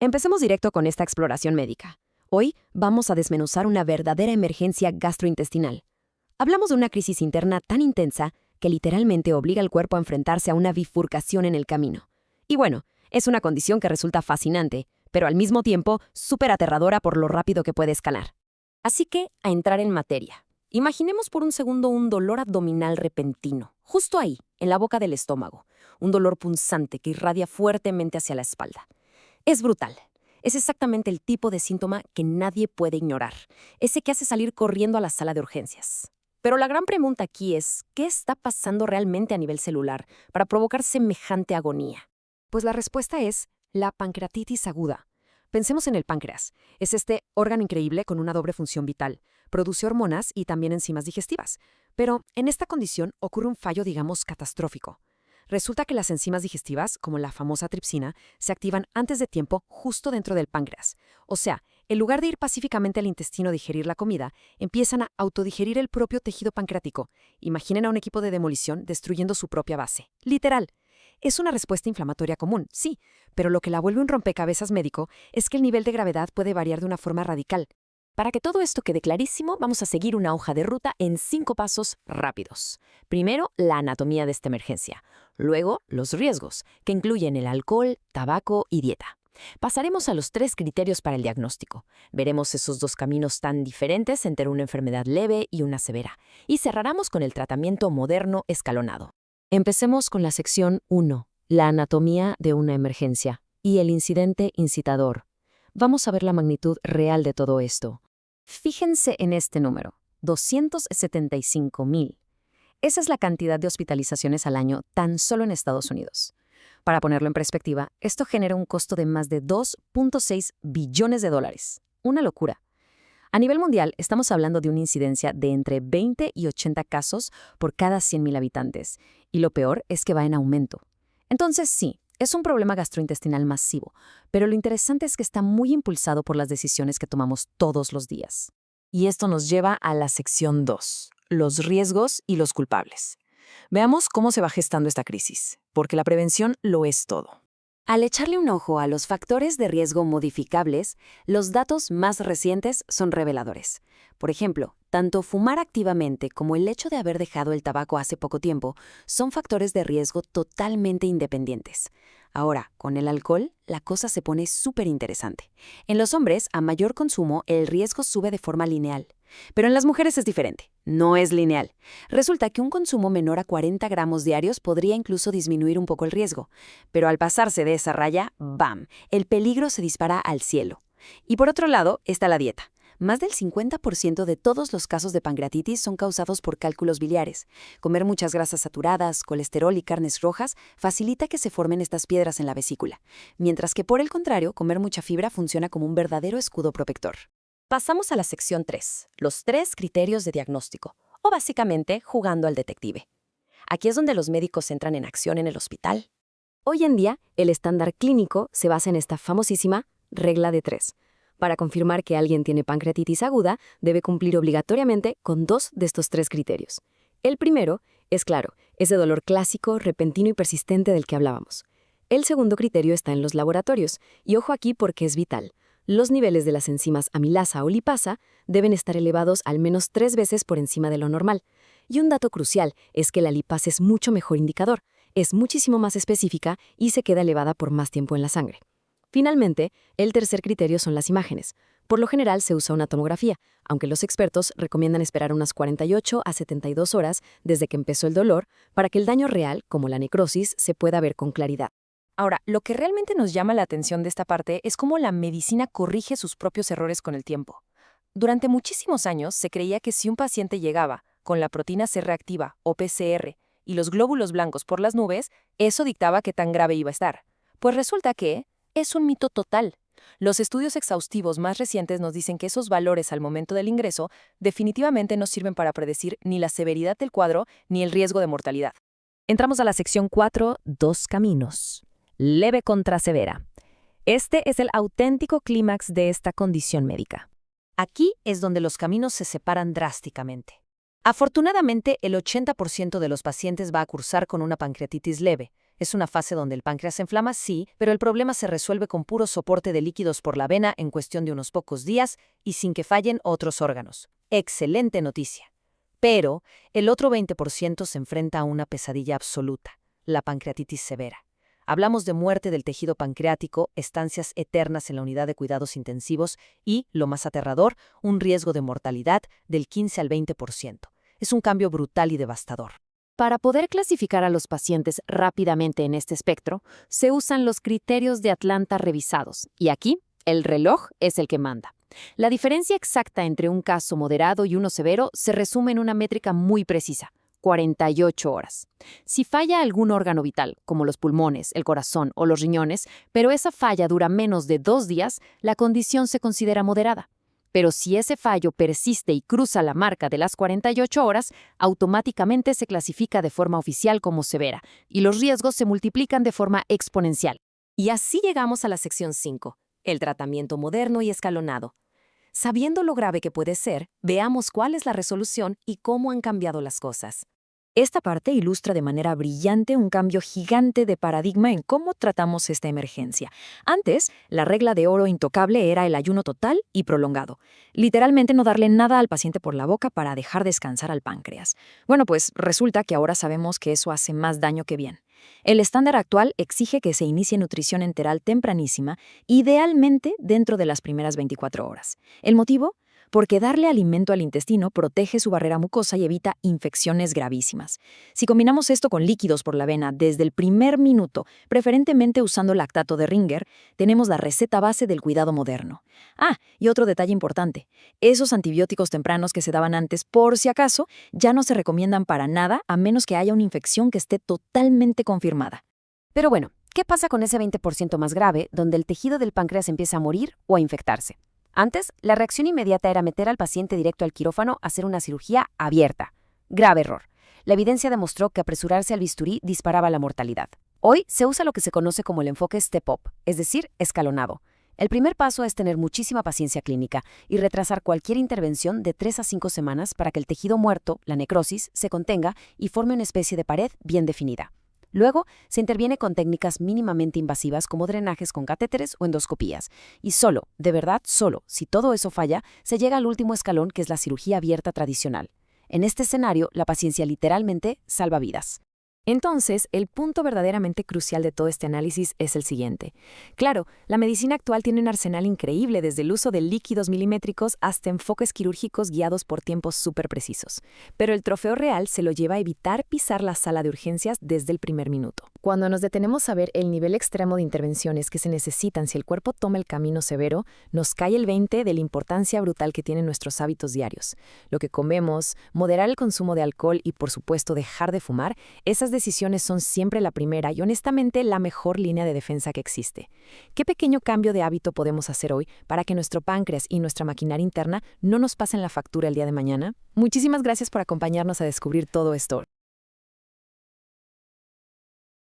Empecemos directo con esta exploración médica. Hoy vamos a desmenuzar una verdadera emergencia gastrointestinal. Hablamos de una crisis interna tan intensa que literalmente obliga al cuerpo a enfrentarse a una bifurcación en el camino. Y bueno, es una condición que resulta fascinante, pero al mismo tiempo súper aterradora por lo rápido que puede escalar. Así que, a entrar en materia. Imaginemos por un segundo un dolor abdominal repentino, justo ahí, en la boca del estómago. Un dolor punzante que irradia fuertemente hacia la espalda. Es brutal. Es exactamente el tipo de síntoma que nadie puede ignorar. Ese que hace salir corriendo a la sala de urgencias. Pero la gran pregunta aquí es, ¿qué está pasando realmente a nivel celular para provocar semejante agonía? Pues la respuesta es la pancreatitis aguda. Pensemos en el páncreas. Es este órgano increíble con una doble función vital. Produce hormonas y también enzimas digestivas. Pero en esta condición ocurre un fallo, digamos, catastrófico. Resulta que las enzimas digestivas, como la famosa tripsina, se activan antes de tiempo justo dentro del páncreas. O sea, en lugar de ir pacíficamente al intestino a digerir la comida, empiezan a autodigerir el propio tejido pancreático. Imaginen a un equipo de demolición destruyendo su propia base. Literal. Es una respuesta inflamatoria común, sí, pero lo que la vuelve un rompecabezas médico es que el nivel de gravedad puede variar de una forma radical. Para que todo esto quede clarísimo, vamos a seguir una hoja de ruta en 5 pasos rápidos. Primero, la anatomía de esta emergencia. Luego, los riesgos, que incluyen el alcohol, tabaco y dieta. Pasaremos a los 3 criterios para el diagnóstico. Veremos esos 2 caminos tan diferentes entre una enfermedad leve y una severa. Y cerraremos con el tratamiento moderno escalonado. Empecemos con la sección 1, la anatomía de una emergencia y el incidente incitador. Vamos a ver la magnitud real de todo esto. Fíjense en este número, 275,000. Esa es la cantidad de hospitalizaciones al año tan solo en Estados Unidos. Para ponerlo en perspectiva, esto genera un costo de más de 2.6 billones de dólares. Una locura. A nivel mundial, estamos hablando de una incidencia de entre 20 y 80 casos por cada 100,000 habitantes. Y lo peor es que va en aumento. Entonces, sí, es un problema gastrointestinal masivo, pero lo interesante es que está muy impulsado por las decisiones que tomamos todos los días. Y esto nos lleva a la sección 2, los riesgos y los culpables. Veamos cómo se va gestando esta crisis, porque la prevención lo es todo. Al echarle un ojo a los factores de riesgo modificables, los datos más recientes son reveladores. Por ejemplo, tanto fumar activamente como el hecho de haber dejado el tabaco hace poco tiempo son factores de riesgo totalmente independientes. Ahora, con el alcohol, la cosa se pone súper interesante. En los hombres, a mayor consumo, el riesgo sube de forma lineal. Pero en las mujeres es diferente, no es lineal. Resulta que un consumo menor a 40 gramos diarios podría incluso disminuir un poco el riesgo. Pero al pasarse de esa raya, ¡bam!, el peligro se dispara al cielo. Y por otro lado está la dieta. Más del 50% de todos los casos de pancreatitis son causados por cálculos biliares. Comer muchas grasas saturadas, colesterol y carnes rojas facilita que se formen estas piedras en la vesícula, mientras que por el contrario, comer mucha fibra funciona como un verdadero escudo protector. Pasamos a la sección 3, los 3 criterios de diagnóstico, o básicamente jugando al detective. Aquí es donde los médicos entran en acción en el hospital. Hoy en día, el estándar clínico se basa en esta famosísima regla de 3. Para confirmar que alguien tiene pancreatitis aguda, debe cumplir obligatoriamente con 2 de estos 3 criterios. El primero es claro, ese dolor clásico, repentino y persistente del que hablábamos. El segundo criterio está en los laboratorios, y ojo aquí porque es vital. Los niveles de las enzimas amilasa o lipasa deben estar elevados al menos 3 veces por encima de lo normal. Y un dato crucial es que la lipasa es mucho mejor indicador, es muchísimo más específica y se queda elevada por más tiempo en la sangre. Finalmente, el tercer criterio son las imágenes. Por lo general se usa una tomografía, aunque los expertos recomiendan esperar unas 48 a 72 horas desde que empezó el dolor para que el daño real, como la necrosis, se pueda ver con claridad. Ahora, lo que realmente nos llama la atención de esta parte es cómo la medicina corrige sus propios errores con el tiempo. Durante muchísimos años se creía que si un paciente llegaba con la proteína C reactiva o PCR y los glóbulos blancos por las nubes, eso dictaba qué tan grave iba a estar. Pues resulta que es un mito total. Los estudios exhaustivos más recientes nos dicen que esos valores al momento del ingreso definitivamente no sirven para predecir ni la severidad del cuadro ni el riesgo de mortalidad. Entramos a la sección 4, 2 caminos. Leve contra severa. Este es el auténtico clímax de esta condición médica. Aquí es donde los caminos se separan drásticamente. Afortunadamente, el 80% de los pacientes va a cursar con una pancreatitis leve, Es una fase donde el páncreas se inflama, sí, pero el problema se resuelve con puro soporte de líquidos por la vena en cuestión de unos pocos días y sin que fallen otros órganos. Excelente noticia. Pero el otro 20% se enfrenta a una pesadilla absoluta, la pancreatitis severa. Hablamos de muerte del tejido pancreático, estancias eternas en la unidad de cuidados intensivos y, lo más aterrador, un riesgo de mortalidad del 15 al 20%. Es un cambio brutal y devastador. Para poder clasificar a los pacientes rápidamente en este espectro, se usan los criterios de Atlanta revisados, y aquí el reloj es el que manda. La diferencia exacta entre un caso moderado y uno severo se resume en una métrica muy precisa: 48 horas. Si falla algún órgano vital, como los pulmones, el corazón o los riñones, pero esa falla dura menos de 2 días, la condición se considera moderada. Pero si ese fallo persiste y cruza la marca de las 48 horas, automáticamente se clasifica de forma oficial como severa, y los riesgos se multiplican de forma exponencial. Y así llegamos a la sección 5, el tratamiento moderno y escalonado. Sabiendo lo grave que puede ser, veamos cuál es la resolución y cómo han cambiado las cosas. Esta parte ilustra de manera brillante un cambio gigante de paradigma en cómo tratamos esta emergencia. Antes, la regla de oro intocable era el ayuno total y prolongado. Literalmente no darle nada al paciente por la boca para dejar descansar al páncreas. Bueno, pues resulta que ahora sabemos que eso hace más daño que bien. El estándar actual exige que se inicie nutrición enteral tempranísima, idealmente dentro de las primeras 24 horas. ¿El motivo? Porque darle alimento al intestino protege su barrera mucosa y evita infecciones gravísimas. Si combinamos esto con líquidos por la vena desde el primer minuto, preferentemente usando lactato de Ringer, tenemos la receta base del cuidado moderno. Y otro detalle importante: esos antibióticos tempranos que se daban antes, por si acaso, ya no se recomiendan para nada a menos que haya una infección que esté totalmente confirmada. Pero bueno, ¿qué pasa con ese 20% más grave, donde el tejido del páncreas empieza a morir o a infectarse? Antes, la reacción inmediata era meter al paciente directo al quirófano a hacer una cirugía abierta. Grave error. La evidencia demostró que apresurarse al bisturí disparaba la mortalidad. Hoy se usa lo que se conoce como el enfoque step-up, es decir, escalonado. El primer paso es tener muchísima paciencia clínica y retrasar cualquier intervención de 3 a 5 semanas para que el tejido muerto, la necrosis, se contenga y forme una especie de pared bien definida. Luego, se interviene con técnicas mínimamente invasivas como drenajes con catéteres o endoscopías. Y solo, de verdad solo, si todo eso falla, se llega al último escalón, que es la cirugía abierta tradicional. En este escenario, la paciencia literalmente salva vidas. Entonces, el punto verdaderamente crucial de todo este análisis es el siguiente. Claro, la medicina actual tiene un arsenal increíble, desde el uso de líquidos milimétricos hasta enfoques quirúrgicos guiados por tiempos súper precisos. Pero el trofeo real se lo lleva a evitar pisar la sala de urgencias desde el primer minuto. Cuando nos detenemos a ver el nivel extremo de intervenciones que se necesitan si el cuerpo toma el camino severo, nos cae el 20 de la importancia brutal que tienen nuestros hábitos diarios. Lo que comemos, moderar el consumo de alcohol y, por supuesto, dejar de fumar. Esas decisiones son siempre la primera y, honestamente, la mejor línea de defensa que existe. ¿Qué pequeño cambio de hábito podemos hacer hoy para que nuestro páncreas y nuestra maquinaria interna no nos pasen la factura el día de mañana? Muchísimas gracias por acompañarnos a descubrir todo esto.